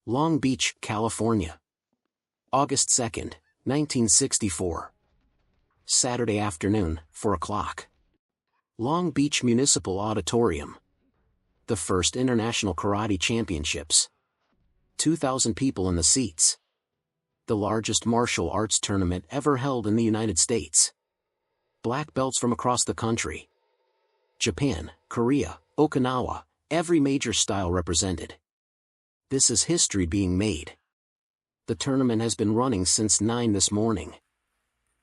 Long Beach, California. August 2nd, 1964. Saturday afternoon, 4 o'clock. Long Beach Municipal Auditorium. The first International Karate Championships. 2,000 people in the seats. The largest martial arts tournament ever held in the United States. Black belts from across the country. Japan, Korea, Okinawa, every major style represented. This is history being made. The tournament has been running since 9 this morning.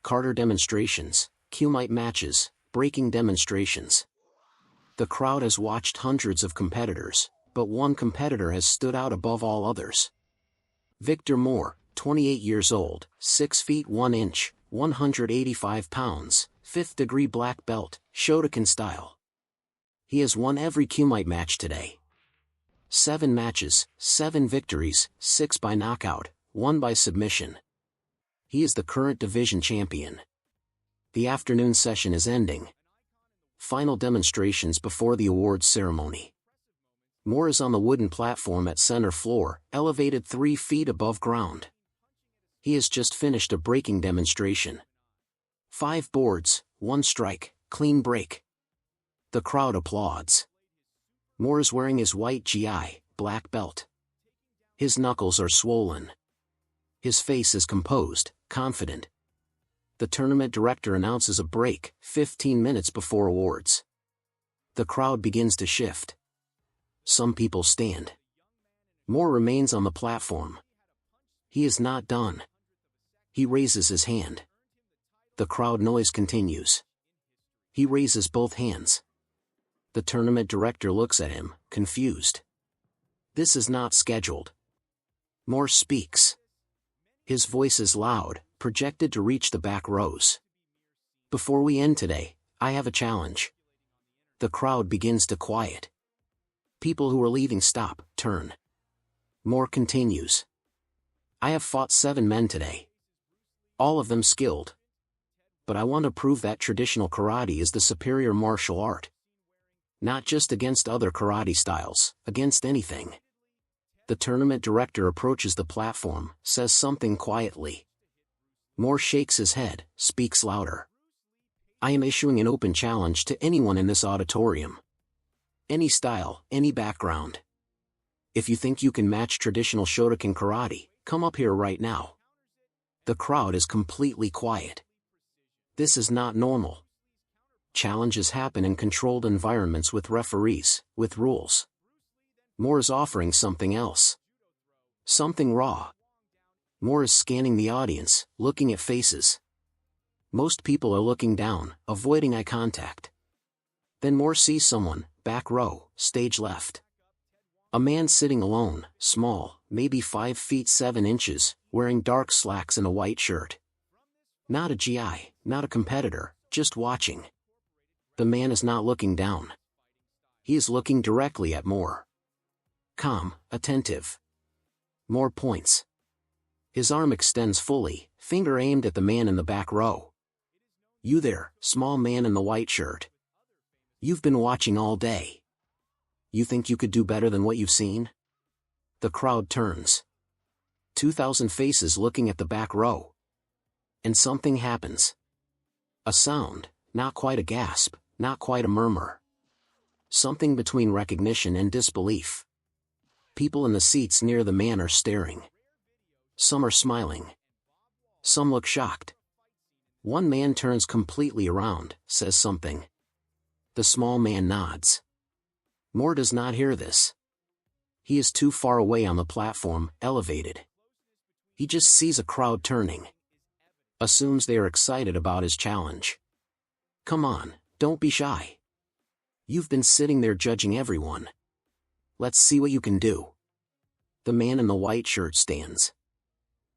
Kata demonstrations, kumite matches, breaking demonstrations. The crowd has watched hundreds of competitors, but one competitor has stood out above all others. Victor Moore, 28 years old, 6 feet 1 inch, 185 pounds, 5th degree black belt, Shotokan style. He has won every kumite match today. 7 matches, 7 victories, 6 by knockout, 1 by submission. He is the current division champion. The afternoon session is ending. Final demonstrations before the awards ceremony. Moore is on the wooden platform at center floor, elevated 3 feet above ground. He has just finished a breaking demonstration. 5 boards, 1 strike, clean break. The crowd applauds. Moore is wearing his white GI, black belt. His knuckles are swollen. His face is composed, confident. The tournament director announces a break, 15 minutes before awards. The crowd begins to shift. Some people stand. Moore remains on the platform. He is not done. He raises his hand. The crowd noise continues. He raises both hands. The tournament director looks at him, confused. This is not scheduled. Moore speaks. His voice is loud, projected to reach the back rows. Before we end today, I have a challenge. The crowd begins to quiet. People who are leaving stop, turn. Moore continues. I have fought 7 men today. All of them skilled. But I want to prove that traditional karate is the superior martial art. Not just against other karate styles, against anything. The tournament director approaches the platform, says something quietly. Moore shakes his head, speaks louder. I am issuing an open challenge to anyone in this auditorium. Any style, any background. If you think you can match traditional Shotokan karate, come up here right now. The crowd is completely quiet. This is not normal. Challenges happen in controlled environments with referees, with rules. Moore is offering something else. Something raw. Moore is scanning the audience, looking at faces. Most people are looking down, avoiding eye contact. Then Moore sees someone, back row, stage left. A man sitting alone, small, maybe 5 feet 7 inches, wearing dark slacks and a white shirt. Not a GI, not a competitor, just watching. The man is not looking down. He is looking directly at Moore. Calm, attentive. Moore points. His arm extends fully, finger aimed at the man in the back row. You there, small man in the white shirt. You've been watching all day. You think you could do better than what you've seen? The crowd turns. 2,000 faces looking at the back row. And something happens. A sound, not quite a gasp, not quite a murmur. Something between recognition and disbelief. People in the seats near the man are staring. Some are smiling. Some look shocked. One man turns completely around, says something. The small man nods. Moore does not hear this. He is too far away on the platform, elevated. He just sees a crowd turning. Assumes they are excited about his challenge. Come on, don't be shy. You've been sitting there judging everyone. Let's see what you can do. The man in the white shirt stands.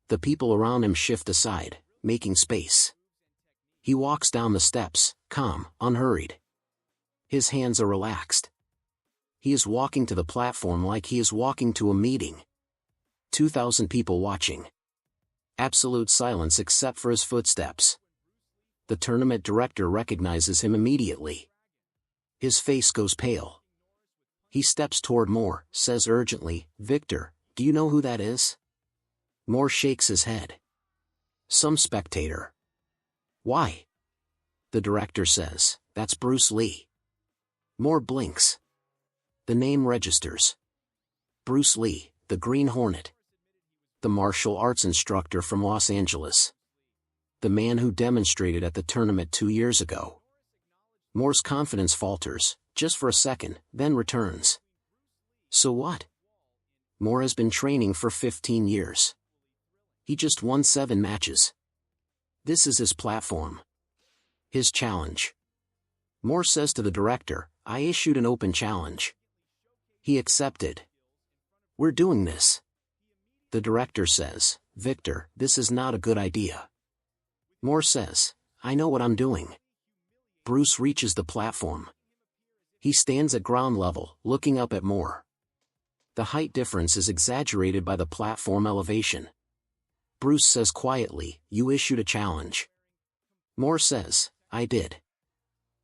The people around him shift aside, making space. He walks down the steps, calm, unhurried. His hands are relaxed. He is walking to the platform like he is walking to a meeting. 2,000 people watching. Absolute silence except for his footsteps. The tournament director recognizes him immediately. His face goes pale. He steps toward Moore, says urgently, Victor, Do you know who that is? Moore shakes his head. Some spectator. Why? The director says, that's Bruce Lee. Moore blinks. The name registers. Bruce Lee, the Green Hornet. The martial arts instructor from Los Angeles. The man who demonstrated at the tournament 2 years ago. Moore's confidence falters, just for a second, then returns. So what? Moore has been training for 15 years. He just won 7 matches. This is his platform. His challenge. Moore says to the director, I issued an open challenge. He accepted. We're doing this. The director says, Victor, this is not a good idea. Moore says, I know what I'm doing. Bruce reaches the platform. He stands at ground level, looking up at Moore. The height difference is exaggerated by the platform elevation. Bruce says quietly, you issued a challenge. Moore says, I did.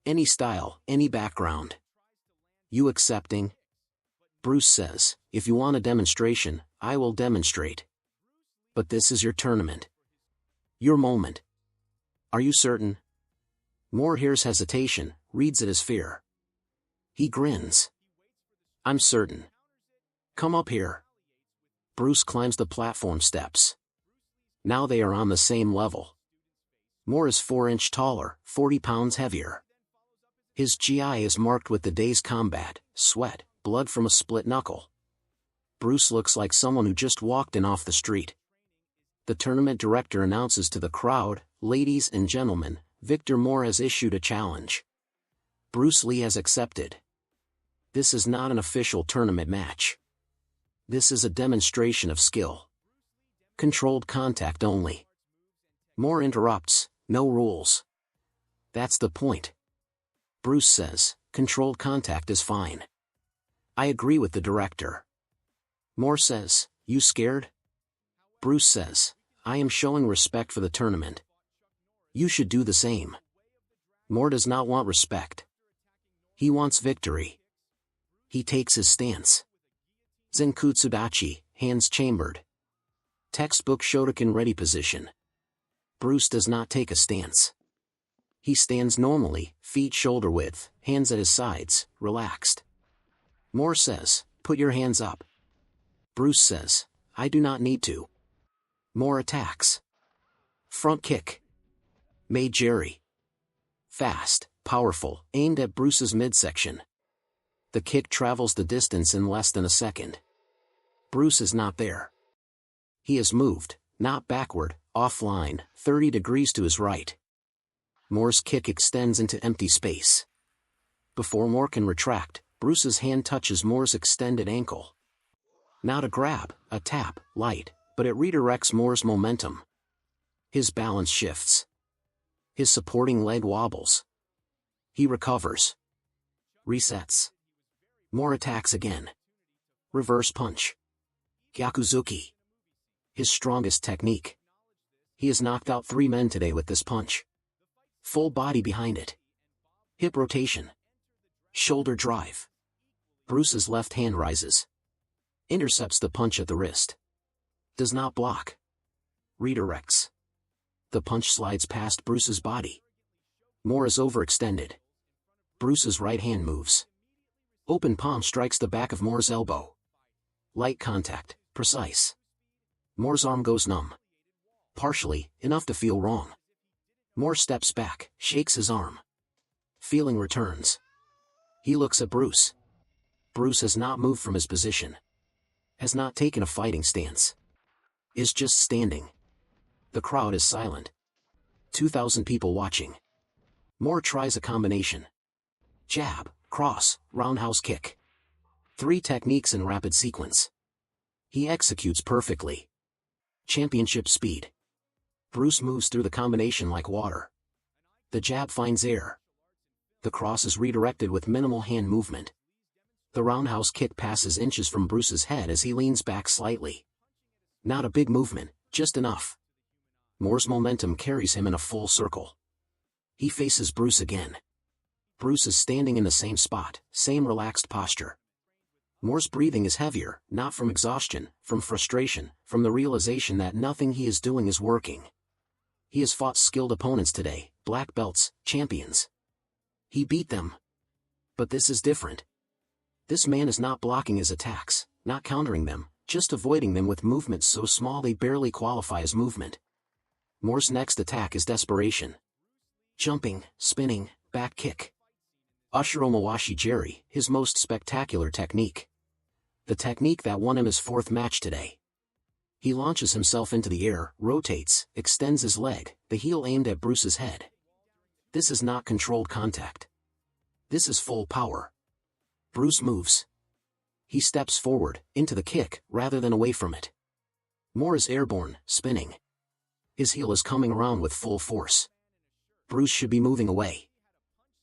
Any style, any background. You accepting? Bruce says, if you want a demonstration, I will demonstrate. But this is your tournament. Your moment. Are you certain? Moore hears hesitation, reads it as fear. He grins. I'm certain. Come up here. Bruce climbs the platform steps. Now they are on the same level. Moore is 4 inches taller, 40 pounds heavier. His GI is marked with the day's combat, sweat, blood from a split knuckle. Bruce looks like someone who just walked in off the street. The tournament director announces to the crowd, ladies and gentlemen, Victor Moore has issued a challenge. Bruce Lee has accepted. This is not an official tournament match. This is a demonstration of skill. Controlled contact only. Moore interrupts, no rules. That's the point. Bruce says, controlled contact is fine. I agree with the director. Moore says, you scared? Bruce says, I am showing respect for the tournament. You should do the same. Moore does not want respect. He wants victory. He takes his stance. Zenkutsudachi, hands chambered. Textbook Shotokan ready position. Bruce does not take a stance. He stands normally, feet shoulder width, hands at his sides, relaxed. Moore says, put your hands up. Bruce says, I do not need to. Moore attacks. Front kick. Meijeri. Fast, powerful, aimed at Bruce's midsection. The kick travels the distance in less than a second. Bruce is not there. He has moved, not backward, offline, 30 degrees to his right. Moore's kick extends into empty space. Before Moore can retract, Bruce's hand touches Moore's extended ankle. Not a grab, a tap, light, but it redirects Moore's momentum. His balance shifts. His supporting leg wobbles. He recovers. Resets. Moore attacks again. Reverse punch. Gyakuzuki. His strongest technique. He has knocked out 3 men today with this punch. Full body behind it. Hip rotation. Shoulder drive. Bruce's left hand rises. Intercepts the punch at the wrist. Does not block. Redirects. The punch slides past Bruce's body. Moore is overextended. Bruce's right hand moves. Open palm strikes the back of Moore's elbow. Light contact, precise. Moore's arm goes numb. Partially, enough to feel wrong. Moore steps back, shakes his arm. Feeling returns. He looks at Bruce. Bruce has not moved from his position. Has not taken a fighting stance. Is just standing. The crowd is silent. 2,000 people watching. Moore tries a combination. Jab, cross, roundhouse kick. 3 techniques in rapid sequence. He executes perfectly. Championship speed. Bruce moves through the combination like water. The jab finds air. The cross is redirected with minimal hand movement. The roundhouse kick passes inches from Bruce's head as he leans back slightly. Not a big movement, just enough. Moore's momentum carries him in a full circle. He faces Bruce again. Bruce is standing in the same spot, same relaxed posture. Moore's breathing is heavier, not from exhaustion, from frustration, from the realization that nothing he is doing is working. He has fought skilled opponents today, black belts, champions. He beat them. But this is different. This man is not blocking his attacks, not countering them, just avoiding them with movements so small they barely qualify as movement. Moore's next attack is desperation. Jumping, spinning, back kick. Usher Omawashi Jerry, his most spectacular technique. The technique that won him his fourth match today. He launches himself into the air, rotates, extends his leg, the heel aimed at Bruce's head. This is not controlled contact. This is full power. Bruce moves. He steps forward, into the kick, rather than away from it. Moore is airborne, spinning. His heel is coming around with full force. Bruce should be moving away.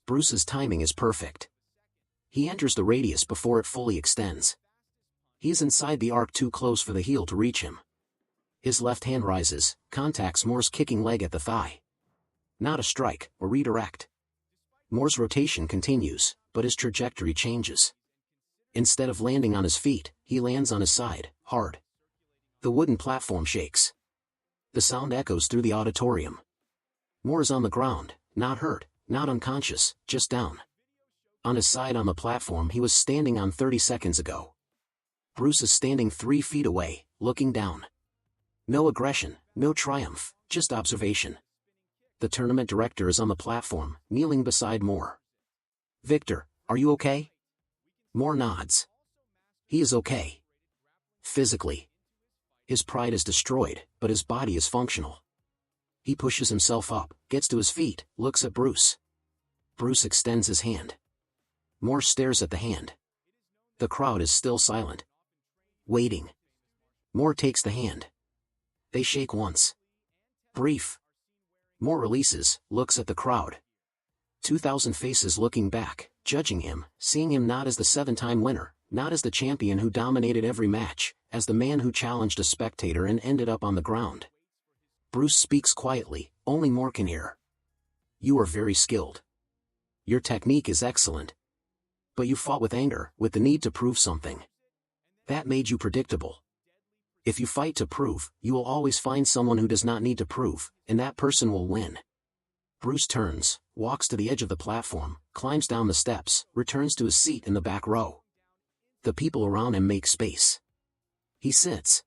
Bruce's timing is perfect. He enters the radius before it fully extends. He is inside the arc too close for the heel to reach him. His left hand rises, contacts Moore's kicking leg at the thigh. Not a strike, a redirect. Moore's rotation continues, but his trajectory changes. Instead of landing on his feet, he lands on his side, hard. The wooden platform shakes. The sound echoes through the auditorium. Moore is on the ground, not hurt, not unconscious, just down. On his side on the platform he was standing on 30 seconds ago. Bruce is standing 3 feet away, looking down. No aggression, no triumph, just observation. The tournament director is on the platform, kneeling beside Moore. "Victor, are you okay?" Moore nods. He is okay. Physically. His pride is destroyed, but his body is functional. He pushes himself up, gets to his feet, looks at Bruce. Bruce extends his hand. Moore stares at the hand. The crowd is still silent. Waiting. Moore takes the hand. They shake once. Brief. Moore releases, looks at the crowd. 2,000 faces looking back, judging him, seeing him not as the 7-time winner, not as the champion who dominated every match, as the man who challenged a spectator and ended up on the ground. Bruce speaks quietly, only Moore can hear. "You are very skilled. Your technique is excellent. But you fought with anger, with the need to prove something. That made you predictable. If you fight to prove, you will always find someone who does not need to prove, and that person will win." Bruce turns, walks to the edge of the platform, climbs down the steps, returns to his seat in the back row. The people around him make space. He sits.